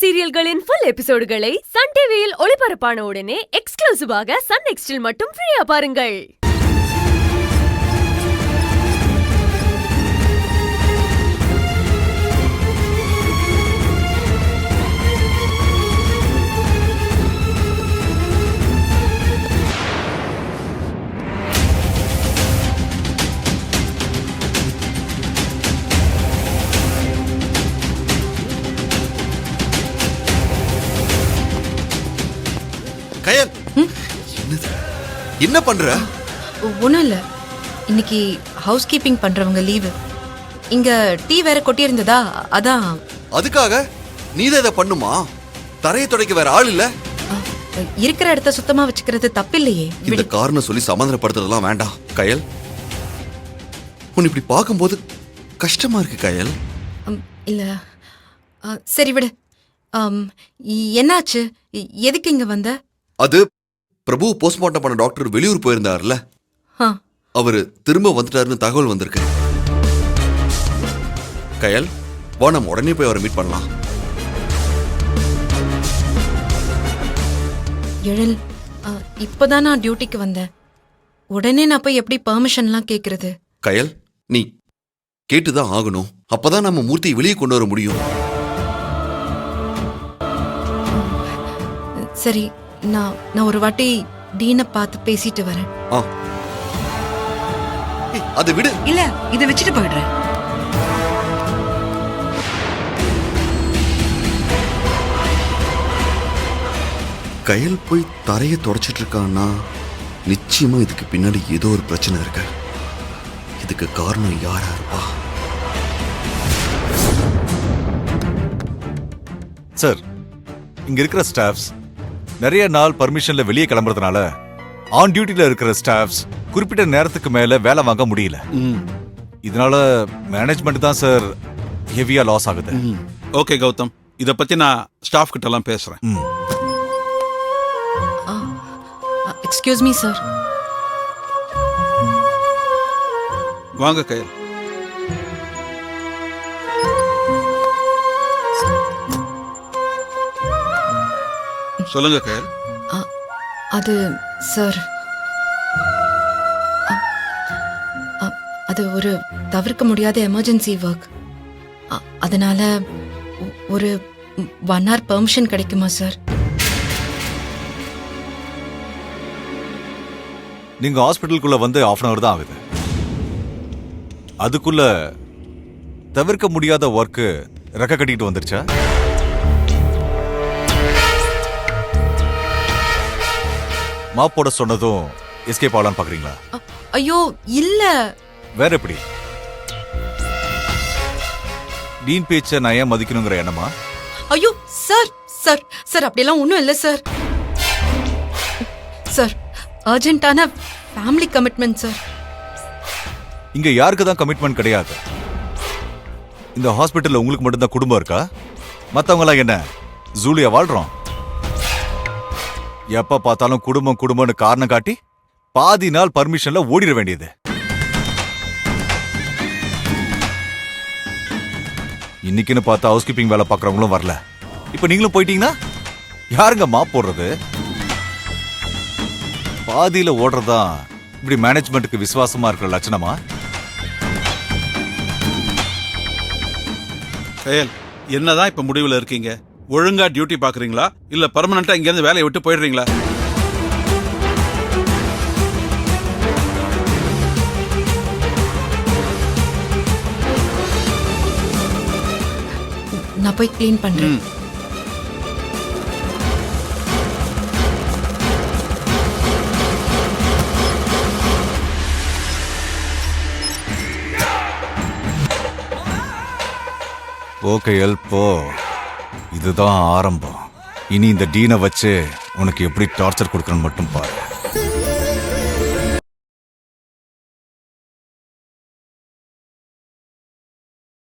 சீரியல்களின் full எபிசோடுகளை Sun டிவியில் ஒளிபரப்பான உடனே எக்ஸ்க்ளூசிவாக சன் நெக்ஸ்டில் மட்டும் ஃப்ரீயா பாருங்கள். கயல், என்ன பண்ற? ஒன்றும் இல்லை, இன்னைக்கு ஹவுஸ் கீப்பிங் பண்றவங்க லீவு. இங்க டீ வேற கொட்டியிருந்ததா, அதான். அதுக்காக நீதான் இதை பண்ணுமா? தரையை துடைக்க வேற ஆள் இல்ல? இருக்கிற இடத்த சுத்தமா வச்சுக்கிறது தப்பில்லையே. இந்த காரணம் சொல்லி சமாதானப்படுத்துறதெல்லாம் வேண்டாம் கயல். உன் இப்படி பார்க்கும்போது கஷ்டமா இருக்கு கயல். இல்ல, சரி விடு. என்னாச்சு? எதுக்கு இங்க வந்த? அது பிரபு போஸ்ட்மார்ட்டம் பண்ண டாக்டர் வெளியூர் போயிருந்தாருல, அவரு திரும்ப வந்துட்டாருன்னு தகவல் வந்திருக்கு. கயல், வா நம்ம உடனே போய் அவரை மீட் பண்ணலாம். எழில், இப்பதான் நான் டியூட்டிக்கு வந்தேன். உடனே நான் போய் எப்படி பெர்மிஷன்லாம் கேக்குறது? கயல், நீ கேட்டுதான் ஆகணும். அப்பதான் நம்ம மூர்த்தியை வெளியே கொண்டு வர முடியும். சரி, நான் ஒரு வாட்டி டீனை பார்த்து பேசிட்டு வரேன். அதை விடு. இல்ல, இதை வச்சுட்டு போயிடுறேன். கயல் போய் தரையை தொடச்சிட்டு இருக்கான்னா நிச்சயமா இதுக்கு பின்னாடி ஏதோ ஒரு பிரச்சனை இருக்கு. இதுக்கு காரணம் யாரா இருப்பா? சார், இங்க இருக்கிற ஸ்டாஃப்ஸ் நிறைய நாள் பர்மிஷன்ல வெளியே கிளம்புறதுனால ஆன் டியூட்டில இருக்கிற ஸ்டாஃப்ஸ் குறிப்பிட்ட நேரத்துக்கு மேல வேலை வாங்க முடியல. இதனால மேனேஜ்மெண்ட் தான் சார் ஹெவியா லாஸ் ஆகுது. ஓகே கௌதம், இத பத்தி நான் ஸ்டாஃப் கிட்ட எல்லாம் பேசுறேன். Excuse me sir. வாங்க கயல். சொல்லுங்க கயல். அது சார், அது ஒரு தவிர்க்க முடியாத எமர்ஜென்சி ஒர்க். அதனால ஒரு 1 hour பெர்மிஷன் கிடைக்குமா சார்? நீங்க ஹாஸ்பிட்டலுக்குள்ள வந்து 1/2 hour தான் ஆகுது. அதுக்குள்ள தவிர்க்க முடியாத ஒர்க்கு ரெக்க கட்டிட்டு வந்துருச்சா? மாப்போட சொன்னதும் எஸ்கேப் ஆகலான்னு பாக்குறீங்களா? ஐயோ இல்ல. வேற எப்படி? டீன் பேச்ச நான் ஏன் மதிக்கணுங்கிற எண்ணமா? ஐயோ சார் சார் சார், அப்படியெல்லாம் ஒன்றும் இல்லை சார். சார், அர்ஜென்ட்டான ஃபேமிலி கமிட்மெண்ட் சார். இங்க யாருக்கு தான் கமிட்மெண்ட் கிடையாது. இந்த ஹாஸ்பிட்டல்ல உங்களுக்கு மட்டும்தான் குடும்பம் இருக்கா? மத்தவங்க எல்லாம் என்ன ஜூலியா வாழ்றோம்? எப்ப பார்த்தாலும் குடும்பம் குடும்பம்னு காரணம் காட்டி பாதி நாள் பர்மிஷன்ல ஓடிட வேண்டியது. இன்னைக்குன்னு பார்த்தா ஹவுஸ் கீப்பிங் வேலை பார்க்கறவங்களும் வரல. இப்ப நீங்களும் போயிட்டீங்கன்னா யாருங்க மாப் போடுறது? பாதியில ஓடுறதா இப்படி மேனேஜ்மெண்ட்டுக்கு விசுவாசமா இருக்கிற லட்சணமா? கயல், என்னதான் இப்ப முடிவுல இருக்கீங்க? ஒழுங்கா டியூட்டி பாக்குறீங்களா இல்ல பெர்மனண்டா இங்க இருந்து வேலையை விட்டு போயிடுறீங்களா? நான் போய் க்ளீன் பண்றேன். ஓகே போ, இதுதான் ஆரம்பம். இனி இந்த டீனை வச்சு உனக்கு எப்படி டார்ச்சர் கொடுக்கணும்னு மட்டும் பாரு.